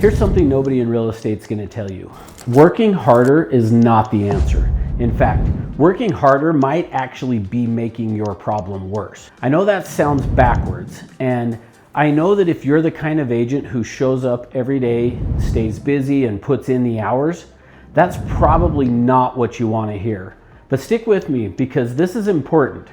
Here's something nobody in real estate is going to tell you. Working harder is not the answer. In fact, working harder might actually be making your problem worse. I know that sounds backwards, and I know that if you're the kind of agent who shows up every day, stays busy, and puts in the hours, that's probably not what you want to hear. But stick with me because this is important.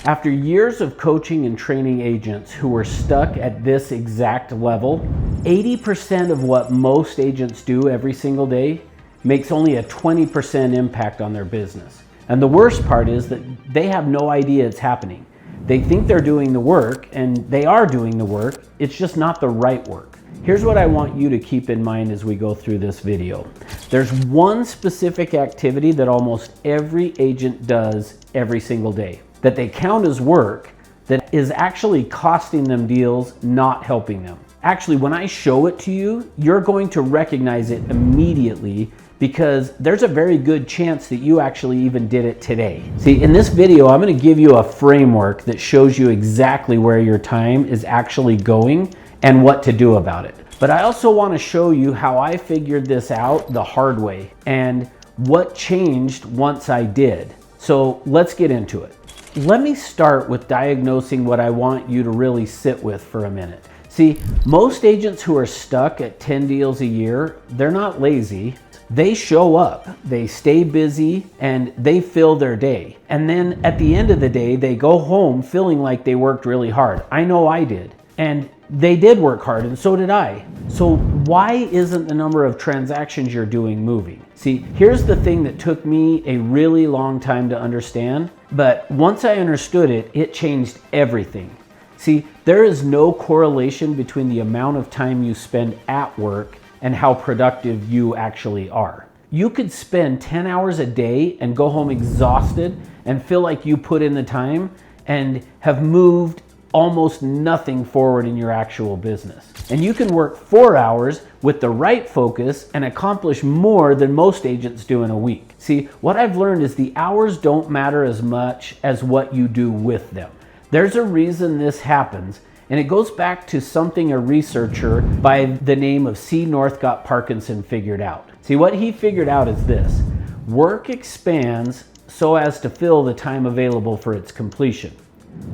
After years of coaching and training agents who were stuck at this exact level, 80% of what most agents do every single day makes only a 20% impact on their business. And the worst part is that they have no idea it's happening. They think they're doing the work, and they are doing the work, it's just not the right work. Here's what I want you to keep in mind as we go through this video. There's one specific activity that almost every agent does every single day, that they count as work, that is actually costing them deals, not helping them. Actually, when I show it to you, you're going to recognize it immediately because there's a very good chance that you actually even did it today. See, in this video, I'm going to give you a framework that shows you exactly where your time is actually going and what to do about it. But I also want to show you how I figured this out the hard way and what changed once I did. So let's get into it. Let me start with diagnosing what I want you to really sit with for a minute. See, most agents who are stuck at 10 deals a year, they're not lazy. They show up, they stay busy, and they fill their day. And then at the end of the day, they go home feeling like they worked really hard. I know I did. And they did work hard, and so did I. So why isn't the number of transactions you're doing moving? See, here's the thing that took me a really long time to understand, but once I understood it, it changed everything. See, there is no correlation between the amount of time you spend at work and how productive you actually are. You could spend 10 hours a day and go home exhausted and feel like you put in the time and have moved almost nothing forward in your actual business. And you can work 4 hours with the right focus and accomplish more than most agents do in a week. See, what I've learned is the hours don't matter as much as what you do with them. There's a reason this happens, and it goes back to something a researcher by the name of C. Northcott Parkinson figured out. See, what he figured out is this: work expands so as to fill the time available for its completion.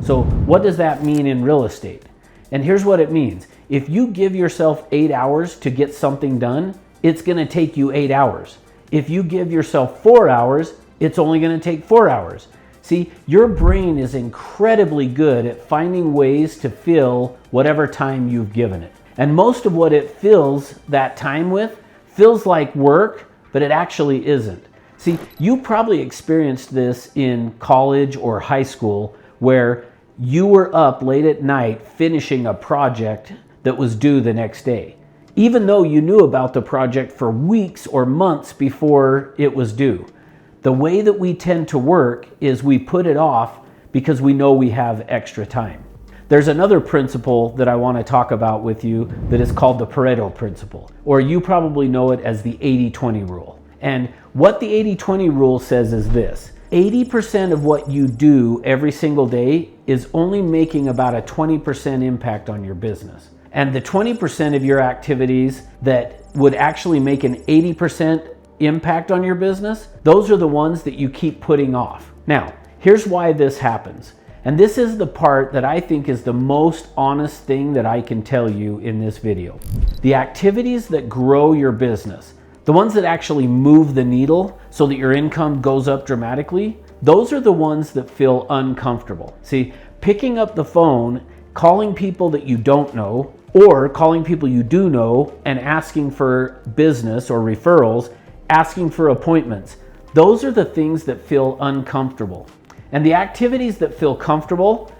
So what does that mean in real estate? And here's what it means. If you give yourself 8 hours to get something done, it's going to take you 8 hours. If you give yourself 4 hours, it's only going to take 4 hours. See, your brain is incredibly good at finding ways to fill whatever time you've given it. And most of what it fills that time with feels like work, but it actually isn't. See, you probably experienced this in college or high school where you were up late at night finishing a project that was due the next day, even though you knew about the project for weeks or months before it was due. The way that we tend to work is we put it off because we know we have extra time. There's another principle that I want to talk about with you that is called the Pareto principle, or you probably know it as the 80-20 rule. And what the 80-20 rule says is this: 80% of what you do every single day is only making about a 20% impact on your business. And the 20% of your activities that would actually make an 80% impact on your business, those are the ones that you keep putting off. Now, here's why this happens. And this is the part that I think is the most honest thing that I can tell you in this video. The activities that grow your business, the ones that actually move the needle so that your income goes up dramatically, those are the ones that feel uncomfortable. See, picking up the phone, calling people that you don't know, or calling people you do know and asking for business or referrals, asking for appointments, those are the things that feel uncomfortable. And the activities that feel comfortable,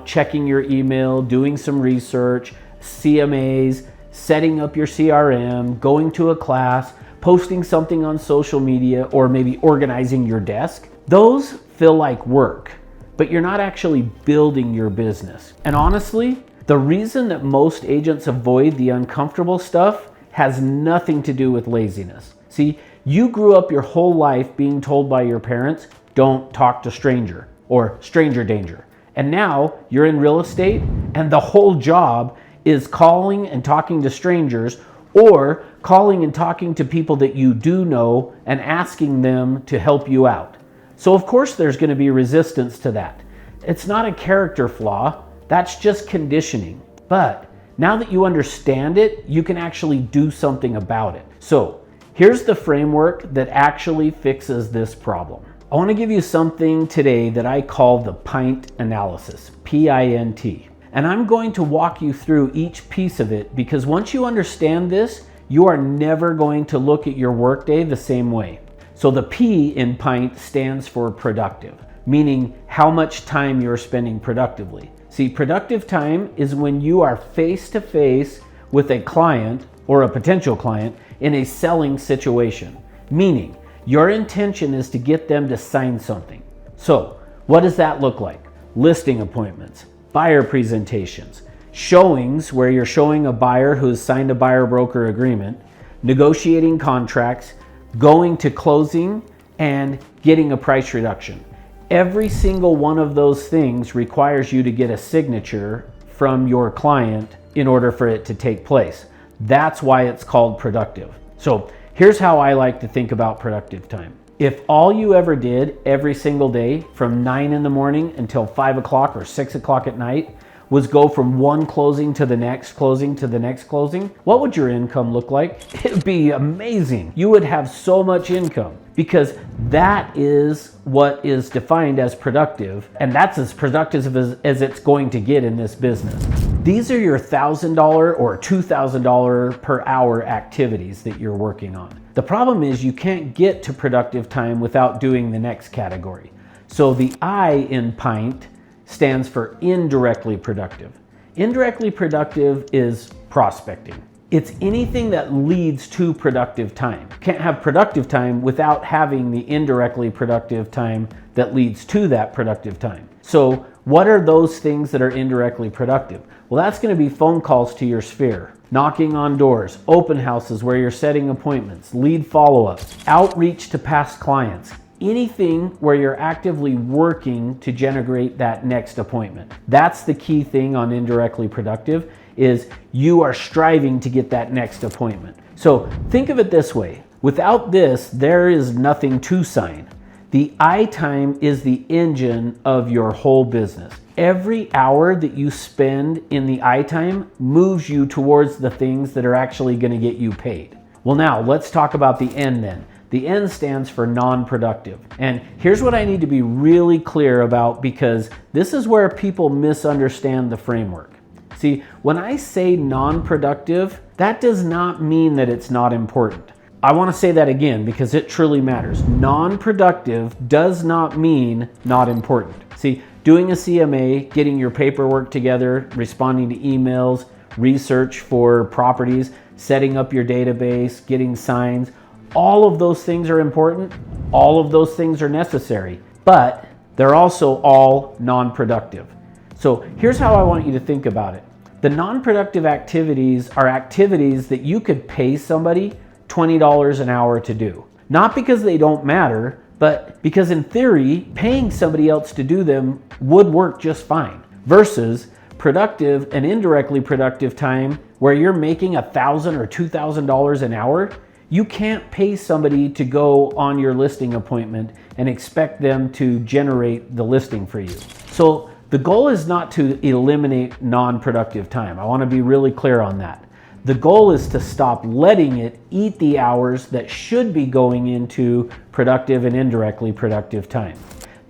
checking your email, doing some research, CMAs, setting up your CRM, going to a class, posting something on social media, or maybe organizing your desk, those feel like work, but you're not actually building your business. And honestly, the reason that most agents avoid the uncomfortable stuff has nothing to do with laziness. See, you grew up your whole life being told by your parents, don't talk to stranger or stranger danger. And now you're in real estate and the whole job is calling and talking to strangers or calling and talking to people that you do know and asking them to help you out. So of course there's going to be resistance to that. It's not a character flaw, that's just conditioning. But now that you understand it, you can actually do something about it. So here's the framework that actually fixes this problem. I want to give you something today that I call the PINT analysis, P-I-N-T. And I'm going to walk you through each piece of it, because once you understand this, you are never going to look at your workday the same way. So the P in PINT stands for productive, meaning how much time you're spending productively. See, productive time is when you are face to face with a client or a potential client in a selling situation, meaning your intention is to get them to sign something. So what does that look like? Listing appointments, buyer presentations, showings where you're showing a buyer who's signed a buyer broker agreement, negotiating contracts, going to closing, and getting a price reduction. Every single one of those things requires you to get a signature from your client in order for it to take place. That's why it's called productive. So here's how I like to think about productive time. If all you ever did every single day from 9 in the morning until 5 o'clock or 6 o'clock at night was go from one closing to the next closing to the next closing, what would your income look like? It would be amazing. You would have so much income, because that is what is defined as productive, and that's as productive as it's going to get in this business. These are your $1,000 or $2,000 per hour activities that you're working on. The problem is you can't get to productive time without doing the next category. So the I in PINT stands for indirectly productive. Indirectly productive is prospecting. It's anything that leads to productive time. Can't have productive time without having the indirectly productive time that leads to that productive time. So what are those things that are indirectly productive? Well, that's going to be phone calls to your sphere, knocking on doors, open houses where you're setting appointments, lead follow-ups, outreach to past clients, anything where you're actively working to generate that next appointment. That's the key thing on indirectly productive, is you are striving to get that next appointment. So think of it this way. Without this, there is nothing to sign. The I time is the engine of your whole business. Every hour that you spend in the I time moves you towards the things that are actually going to get you paid. Well, now let's talk about the N then. The N stands for non-productive. And here's what I need to be really clear about, because this is where people misunderstand the framework. See, when I say non-productive, that does not mean that it's not important. I want to say that again because it truly matters. Non-productive does not mean not important. See, doing a CMA, getting your paperwork together, responding to emails, research for properties, setting up your database, getting signs, all of those things are important. All of those things are necessary, but they're also all non-productive. So here's how I want you to think about it. The non-productive activities are activities that you could pay somebody $20 an hour to do. Not because they don't matter, but because in theory, paying somebody else to do them would work just fine. Versus productive and indirectly productive time where you're making $1,000 or $2,000 an hour. You can't pay somebody to go on your listing appointment and expect them to generate the listing for you. So the goal is not to eliminate non-productive time. I want to be really clear on that. The goal is to stop letting it eat the hours that should be going into productive and indirectly productive time.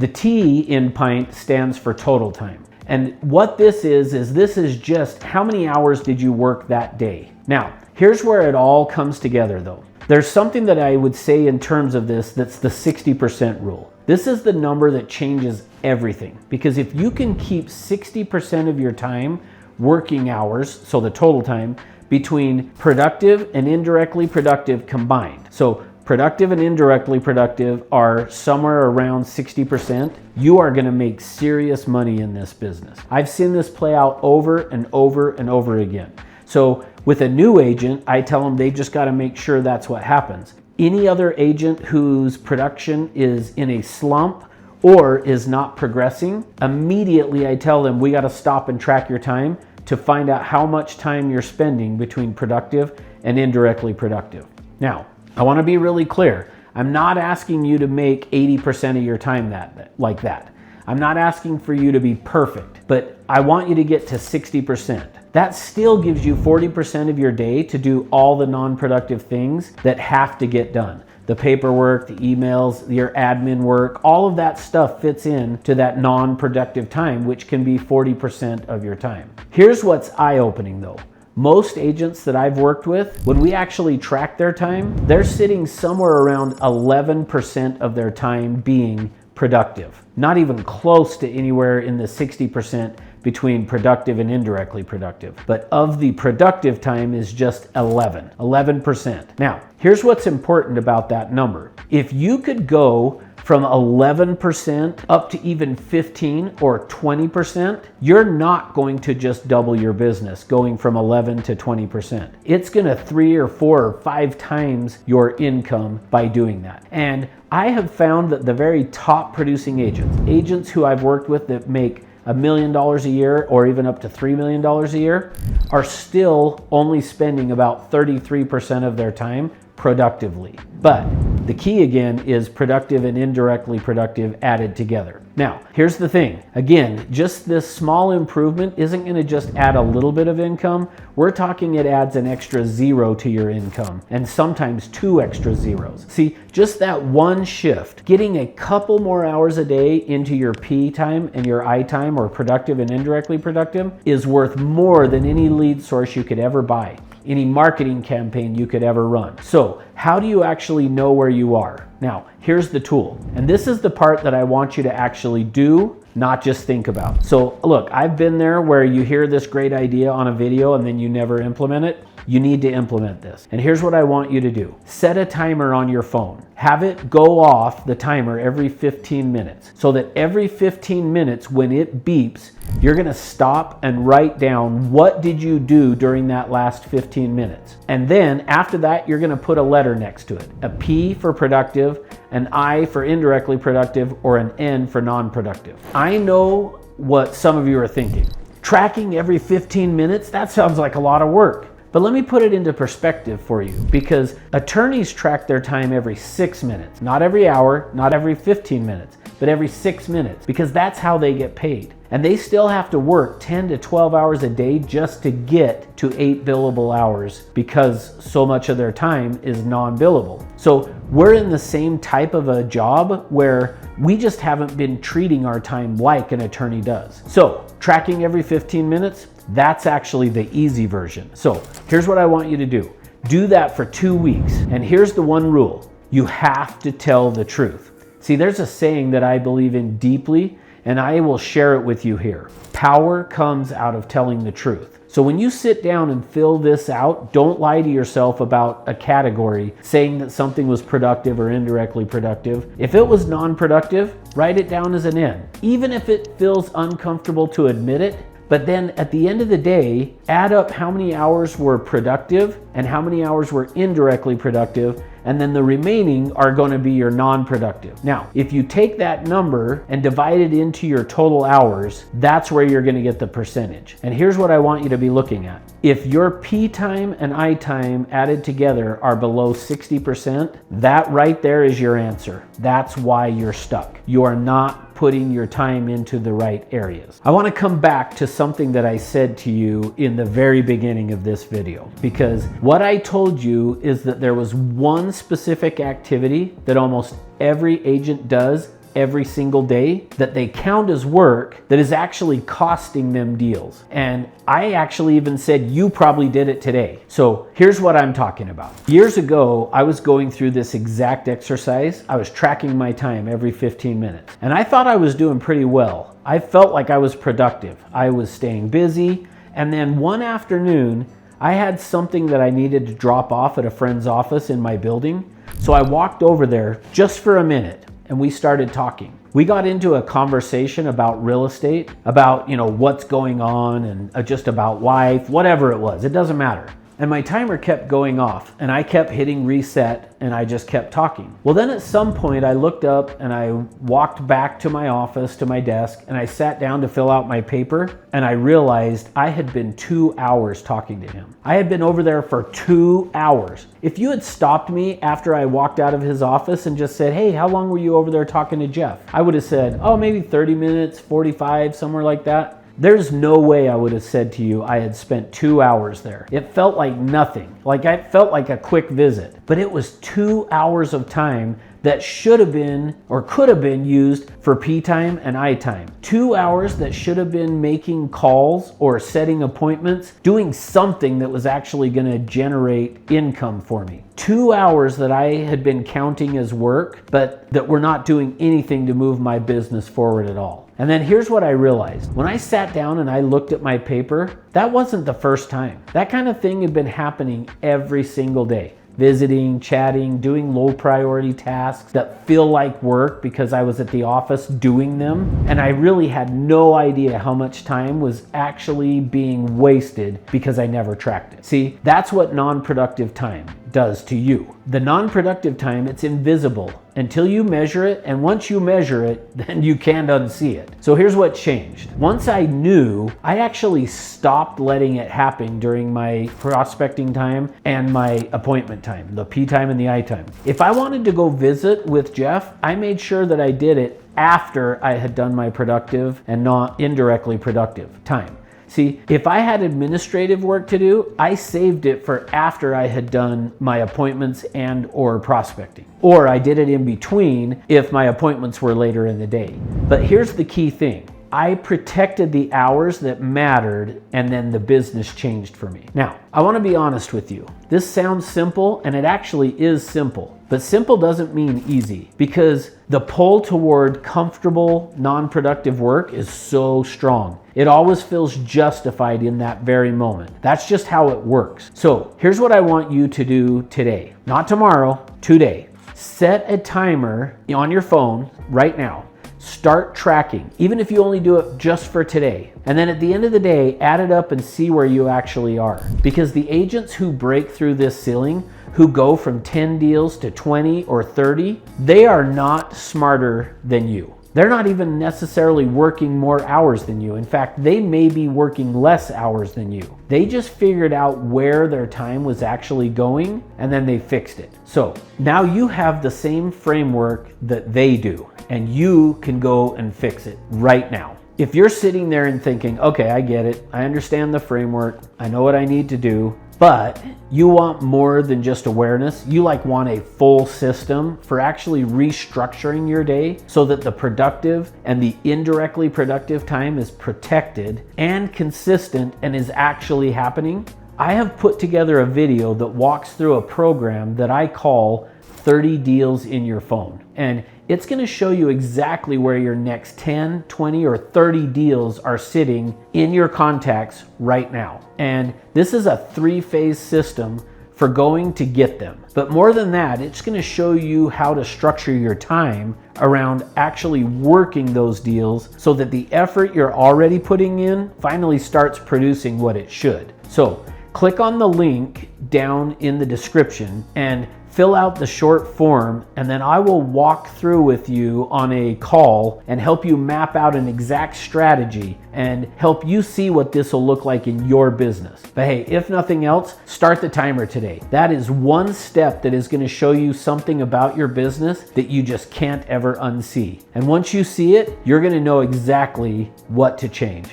The T in PINT stands for total time. And what this is just how many hours did you work that day. Now, here's where it all comes together though. There's something that I would say in terms of this that's the 60% rule. This is the number that changes everything, because if you can keep 60% of your time working hours, so the total time, between productive and indirectly productive combined. So productive and indirectly productive are somewhere around 60%. You are going to make serious money in this business. I've seen this play out over and over and over again. So with a new agent, I tell them they just got to make sure that's what happens. Any other agent whose production is in a slump or is not progressing, immediately I tell them we got to stop and track your time, to find out how much time you're spending between productive and indirectly productive. Now, I want to be really clear. I'm not asking you to make 80% of your time like that. I'm not asking for you to be perfect, but I want you to get to 60%. That still gives you 40% of your day to do all the non-productive things that have to get done. The paperwork, the emails, your admin work, all of that stuff fits in to that non-productive time, which can be 40% of your time. Here's what's eye-opening though. Most agents that I've worked with, when we actually track their time, they're sitting somewhere around 11% of their time being productive. Not even close to anywhere in the 60% between productive and indirectly productive. But of the productive time is just 11%. Now, here's what's important about that number. If you could go from 11% up to even 15 or 20%, you're not going to just double your business going from 11 to 20%. It's gonna 3 or 4 or 5 times your income by doing that. And I have found that the very top producing agents who I've worked with that make $1 million a year or even up to $3 million a year are still only spending about 33% of their time productively. But the key again is productive and indirectly productive added together. Now, here's the thing. Again, just this small improvement isn't going to just add a little bit of income. We're talking it adds an extra 0 to your income and sometimes 2 extra zeros. See, just that one shift, getting a couple more hours a day into your P time and your I time, or productive and indirectly productive, is worth more than any lead source you could ever buy, any marketing campaign you could ever run. So how do you actually know where you are? Now, here's the tool. And this is the part that I want you to actually do, not just think about. So look, I've been there where you hear this great idea on a video and then you never implement it. You need to implement this. And here's what I want you to do. Set a timer on your phone. Have it go off the timer every 15 minutes so that every 15 minutes when it beeps, you're gonna stop and write down what did you do during that last 15 minutes. And then after that, you're gonna put a letter next to it. A P for productive, an I for indirectly productive, or an N for non-productive. I know what some of you are thinking. Tracking every 15 minutes, that sounds like a lot of work. But let me put it into perspective for you, because attorneys track their time every 6 minutes, not every hour, not every 15 minutes, but every 6 minutes, because that's how they get paid. And they still have to work 10 to 12 hours a day just to get to 8 billable hours, because so much of their time is non-billable. So we're in the same type of a job where we just haven't been treating our time like an attorney does. So tracking every 15 minutes, that's actually the easy version. So here's what I want you to do. Do that for 2 weeks. And here's the one rule. You have to tell the truth. See, there's a saying that I believe in deeply, and I will share it with you here. Power comes out of telling the truth. So when you sit down and fill this out, don't lie to yourself about a category saying that something was productive or indirectly productive. If it was non-productive, write it down as an N. Even if it feels uncomfortable to admit it, but then at the end of the day, add up how many hours were productive and how many hours were indirectly productive, and then the remaining are going to be your non-productive. Now, if you take that number and divide it into your total hours, that's where you're going to get the percentage. And here's what I want you to be looking at. If your P time and I time added together are below 60%, that right there is your answer. That's why you're stuck. You are not putting your time into the right areas. I want to come back to something that I said to you in the very beginning of this video, because what I told you is that there was one specific activity that almost every agent does every single day that they count as work that is actually costing them deals. And I actually even said, you probably did it today. So here's what I'm talking about. Years ago, I was going through this exact exercise. I was tracking my time every 15 minutes. And I thought I was doing pretty well. I felt like I was productive. I was staying busy. And then one afternoon, I had something that I needed to drop off at a friend's office in my building. So I walked over there just for a minute, and we started talking. We got into a conversation about real estate, about, what's going on, and just about life, whatever it was, it doesn't matter. And my timer kept going off and I kept hitting reset and I just kept talking. Well, then at some point I looked up and I walked back to my office, to my desk, and I sat down to fill out my paper, and I realized I had been 2 hours talking to him. I had been over there for 2 hours. If you had stopped me after I walked out of his office and just said, hey, how long were you over there talking to Jeff? I would have said, oh, maybe 30 minutes, 45, somewhere like that. There's no way I would have said to you I had spent 2 hours there. It felt like nothing. Like I felt like a quick visit, but it was 2 hours of time that should have been or could have been used for P time and I time. 2 hours that should have been making calls or setting appointments, doing something that was actually going to generate income for me. 2 hours that I had been counting as work, but that were not doing anything to move my business forward at all. And then here's what I realized. When I sat down and I looked at my paper, that wasn't the first time. That kind of thing had been happening every single day. Visiting, chatting, doing low priority tasks that feel like work because I was at the office doing them. And I really had no idea how much time was actually being wasted because I never tracked it. See, that's what non-productive time does to you. The non-productive time, it's invisible until you measure it, and once you measure it, then you can't unsee it. So here's what changed. Once I knew, I actually stopped letting it happen during my prospecting time and my appointment time, the P time and the I time. If I wanted to go visit with Jeff, I made sure that I did it after I had done my productive and not indirectly productive time. See, if I had administrative work to do, I saved it for after I had done my appointments and or prospecting. Or I did it in between if my appointments were later in the day. But here's the key thing. I protected the hours that mattered, and then the business changed for me. Now, I want to be honest with you. This sounds simple, and it actually is simple. But simple doesn't mean easy, because the pull toward comfortable, non-productive work is so strong. It always feels justified in that very moment. That's just how it works. So here's what I want you to do today. Not tomorrow, today. Set a timer on your phone right now. Start tracking, even if you only do it just for today. And then at the end of the day, add it up and see where you actually are. Because the agents who break through this ceiling, who go from 10 deals to 20 or 30, they are not smarter than you. They're not even necessarily working more hours than you. In fact, they may be working less hours than you. They just figured out where their time was actually going, and then they fixed it. So now you have the same framework that they do, and you can go and fix it right now. If you're sitting there and thinking, okay, I get it. I understand the framework. I know what I need to do. But you want more than just awareness. You want a full system for actually restructuring your day so that the productive and the indirectly productive time is protected and consistent and is actually happening. I have put together a video that walks through a program that I call 30 deals in your phone. And it's going to show you exactly where your next 10, 20, or 30 deals are sitting in your contacts right now. And this is a 3-phase system for going to get them. But more than that, it's going to show you how to structure your time around actually working those deals so that the effort you're already putting in finally starts producing what it should. So click on the link down in the description and fill out the short form, and then I will walk through with you on a call and help you map out an exact strategy and help you see what this will look like in your business. But hey, if nothing else, start the timer today. That is one step that is going to show you something about your business that you just can't ever unsee. And once you see it, you're going to know exactly what to change.